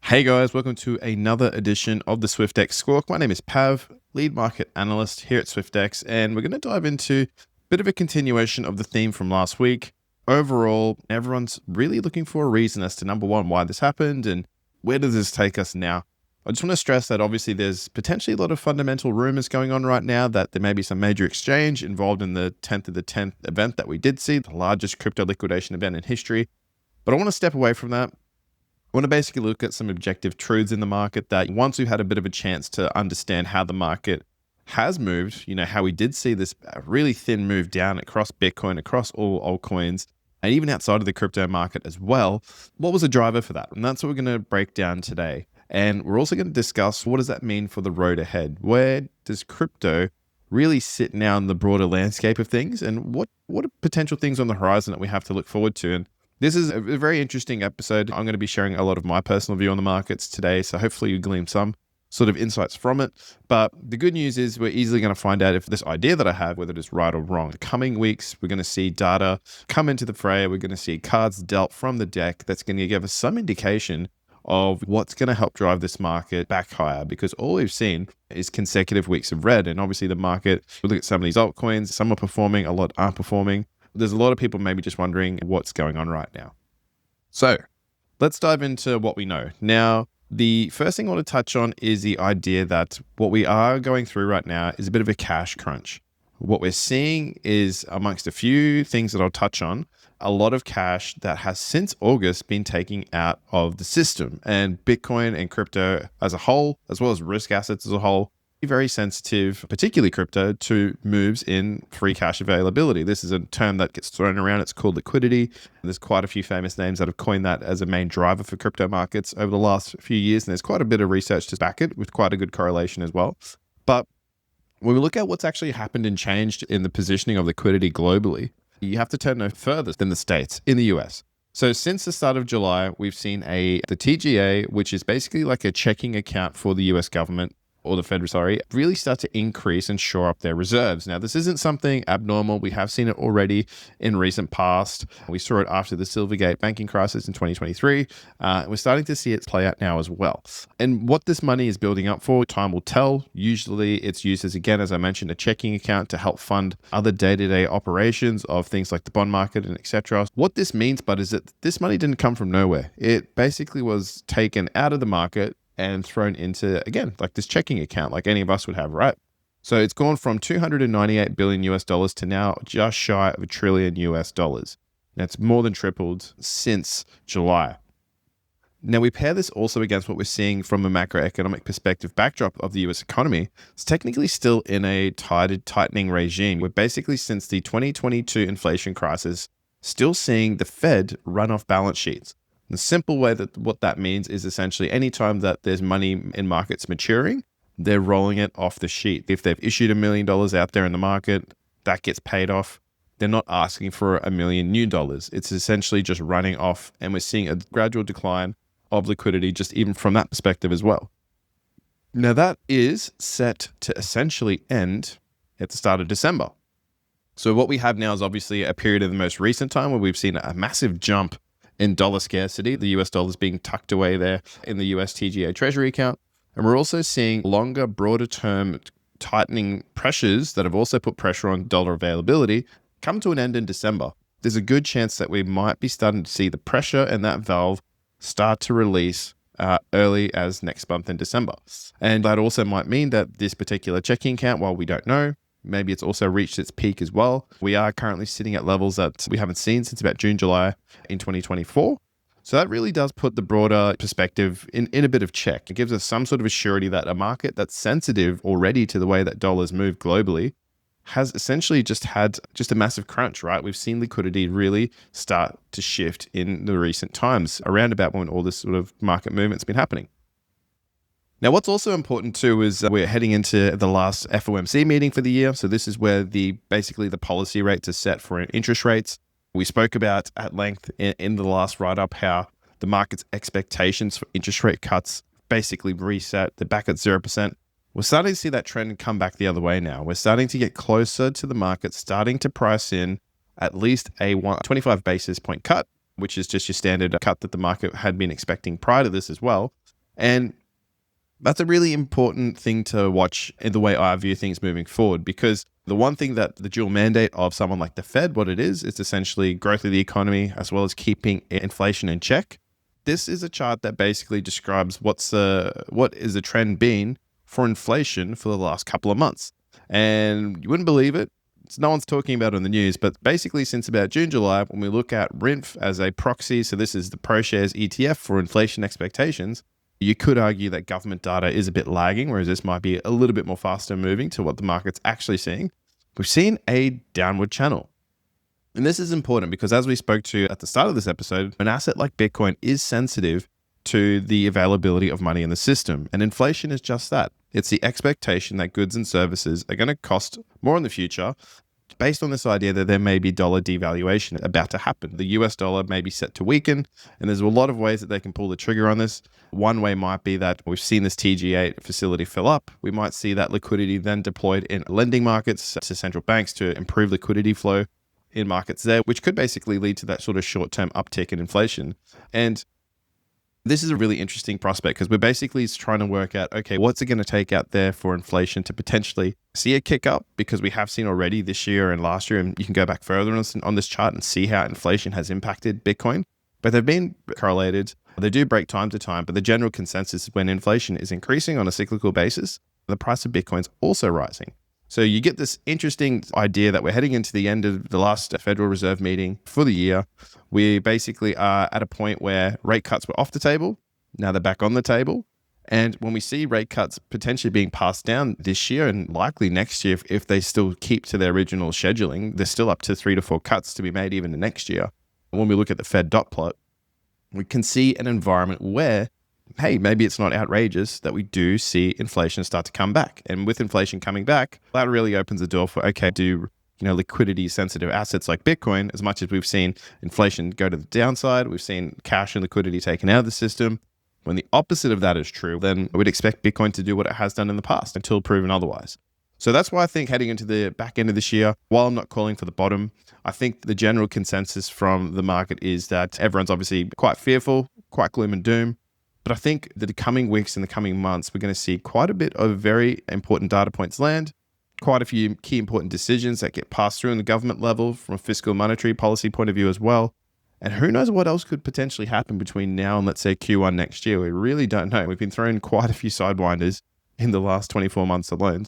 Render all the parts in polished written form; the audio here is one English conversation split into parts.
Hey guys, welcome to another edition of the Swyftx Squawk. My name is Pav, lead market analyst here at Swyftx, and we're going to dive into a bit of a continuation of the theme from last week. Overall, everyone's really looking for a reason as to number one, why this happened and where does this take us now. I just want to stress that obviously there's potentially a lot of fundamental rumors going on right now that there may be some major exchange involved in the 10th of the 10th event that we did see, the largest crypto liquidation event in history. But I want to step away from that. I want to basically look at some objective truths in the market that once we've had a bit of a chance to understand how the market has moved, how we did see this really thin move down across Bitcoin, across all altcoins, and even outside of the crypto market as well, what was the driver for that? And that's what we're going to break down today. And we're also going to discuss what does that mean for the road ahead? Where does crypto really sit now in the broader landscape of things? And what are potential things on the horizon that we have to look forward to? And this is a very interesting episode. I'm going to be sharing a lot of my personal view on the markets today, so hopefully you glean some sort of insights from it. But the good news is we're easily going to find out if this idea that I have, whether it is right or wrong. The coming weeks, we're going to see data come into the fray. We're going to see cards dealt from the deck that's going to give us some indication of what's going to help drive this market back higher, because all we've seen is consecutive weeks of red. And obviously the market, we look at some of these altcoins, some are performing, a lot aren't performing. There's a lot of people maybe just wondering what's going on right now. So let's dive into what we know. Now, the first thing I want to touch on is the idea that what we are going through right now is a bit of a cash crunch. What we're seeing is, amongst a few things that I'll touch on, a lot of cash that has since August been taken out of the system. And Bitcoin and crypto as a whole, as well as risk assets as a whole, very sensitive, particularly crypto, to moves in free cash availability. This is a term that gets thrown around. It's called liquidity. There's quite a few famous names that have coined that as a main driver for crypto markets over the last few years. And there's quite a bit of research to back it with quite a good correlation as well. But when we look at what's actually happened and changed in the positioning of liquidity globally, you have to turn no further than the States in the US. So since the start of July, we've seen the TGA, which is basically like a checking account for the US government, or the Fed, really start to increase and shore up their reserves. Now, this isn't something abnormal. We have seen it already in recent past. We saw it after the Silvergate banking crisis in 2023. We're starting to see it play out now as well. And what this money is building up for, time will tell. Usually it's used as, again, as I mentioned, a checking account to help fund other day-to-day operations of things like the bond market and etc. What this means, but is that this money didn't come from nowhere. It basically was taken out of the market and thrown into, again, like this checking account, like any of us would have, right? So it's gone from $298 billion US dollars to now just shy of $1 trillion US dollars. That's more than tripled since July. Now we pair this also against what we're seeing from a macroeconomic perspective backdrop of the US economy. It's technically still in a tightening regime. We're basically, since the 2022 inflation crisis, still seeing the Fed run off balance sheets. The simple way that what that means is essentially anytime that there's money in markets maturing, they're rolling it off the sheet. If they've issued $1 million out there in the market, that gets paid off. They're not asking for $1 million new dollars. It's essentially just running off, and we're seeing a gradual decline of liquidity just even from that perspective as well. Now that is set to essentially end at the start of December. So what we have now is obviously a period of the most recent time where we've seen a massive jump in dollar scarcity, the US dollar is being tucked away there in the US TGA Treasury account. And we're also seeing longer, broader term tightening pressures that have also put pressure on dollar availability come to an end in December. There's a good chance that we might be starting to see the pressure and that valve start to release early as next month in December. And that also might mean that this particular checking account, while we don't know, maybe it's also reached its peak as well. We are currently sitting at levels that we haven't seen since about June, July in 2024. So that really does put the broader perspective in a bit of check. It gives us some sort of a surety that a market that's sensitive already to the way that dollars move globally has essentially just had a massive crunch, right? We've seen liquidity really start to shift in the recent times, around about when all this sort of market movement's been happening. Now, what's also important too is we're heading into the last FOMC meeting for the year. So this is where basically the policy rates are set for interest rates. We spoke about at length in the last write-up how the market's expectations for interest rate cuts basically reset. They're back at 0%. We're starting to see that trend come back the other way now. We're starting to get closer to the market, starting to price in at least a 25 basis point cut, which is just your standard cut that the market had been expecting prior to this as well. And that's a really important thing to watch in the way I view things moving forward, because the one thing that the dual mandate of someone like the Fed, what it is essentially growth of the economy as well as keeping inflation in check. This is a chart that basically describes what is the trend been for inflation for the last couple of months. And you wouldn't believe it. No one's talking about it in the news, but basically since about June, July, when we look at RINF as a proxy, so this is the ProShares ETF for inflation expectations, you could argue that government data is a bit lagging, whereas this might be a little bit more faster moving to what the market's actually seeing. We've seen a downward channel. And this is important because, as we spoke to at the start of this episode, an asset like Bitcoin is sensitive to the availability of money in the system. And inflation is just that. It's the expectation that goods and services are going to cost more in the future, based on this idea that there may be dollar devaluation about to happen. The US dollar may be set to weaken, and there's a lot of ways that they can pull the trigger on this. One way might be that we've seen this TG8 facility fill up. We might see that liquidity then deployed in lending markets to central banks to improve liquidity flow in markets there, which could basically lead to that sort of short-term uptick in inflation. And this is a really interesting prospect because we're basically trying to work out, okay, what's it going to take out there for inflation to potentially see a kick up? Because we have seen already this year and last year, and you can go back further on this chart and see how inflation has impacted Bitcoin. But they've been correlated. They do break time to time, but the general consensus is when inflation is increasing on a cyclical basis, the price of Bitcoin's also rising. So you get this interesting idea that we're heading into the end of the last Federal Reserve meeting for the year. We basically are at a point where rate cuts were off the table. Now they're back on the table. And when we see rate cuts potentially being passed down this year and likely next year, if they still keep to their original scheduling, there's still up to 3 to 4 cuts to be made even the next year. When we look at the Fed dot plot, we can see an environment where, hey, maybe it's not outrageous that we do see inflation start to come back. And with inflation coming back, that really opens the door for, okay, do liquidity sensitive assets like Bitcoin, as much as we've seen inflation go to the downside, we've seen cash and liquidity taken out of the system. When the opposite of that is true, then we'd expect Bitcoin to do what it has done in the past until proven otherwise. So that's why I think heading into the back end of this year, while I'm not calling for the bottom, I think the general consensus from the market is that everyone's obviously quite fearful, quite gloom and doom. But I think that the coming weeks and the coming months, we're going to see quite a bit of very important data points land, quite a few key important decisions that get passed through in the government level from a fiscal monetary policy point of view as well. And who knows what else could potentially happen between now and, let's say, Q1 next year. We really don't know. We've been thrown quite a few sidewinders in the last 24 months alone.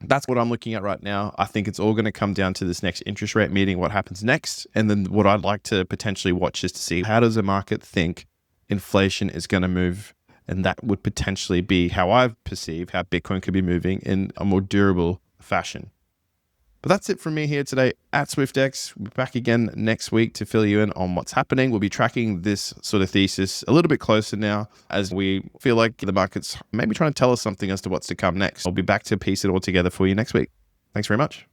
That's what I'm looking at right now. I think it's all going to come down to this next interest rate meeting, what happens next. And then what I'd like to potentially watch is to see, how does the market think inflation is going to move? And that would potentially be how I perceive how Bitcoin could be moving in a more durable fashion. But that's it from me here today at Swyftx. We'll be back again next week to fill you in on what's happening. We'll be tracking this sort of thesis a little bit closer now, as we feel like the market's maybe trying to tell us something as to what's to come next. I'll be back to piece it all together for you next week. Thanks very much.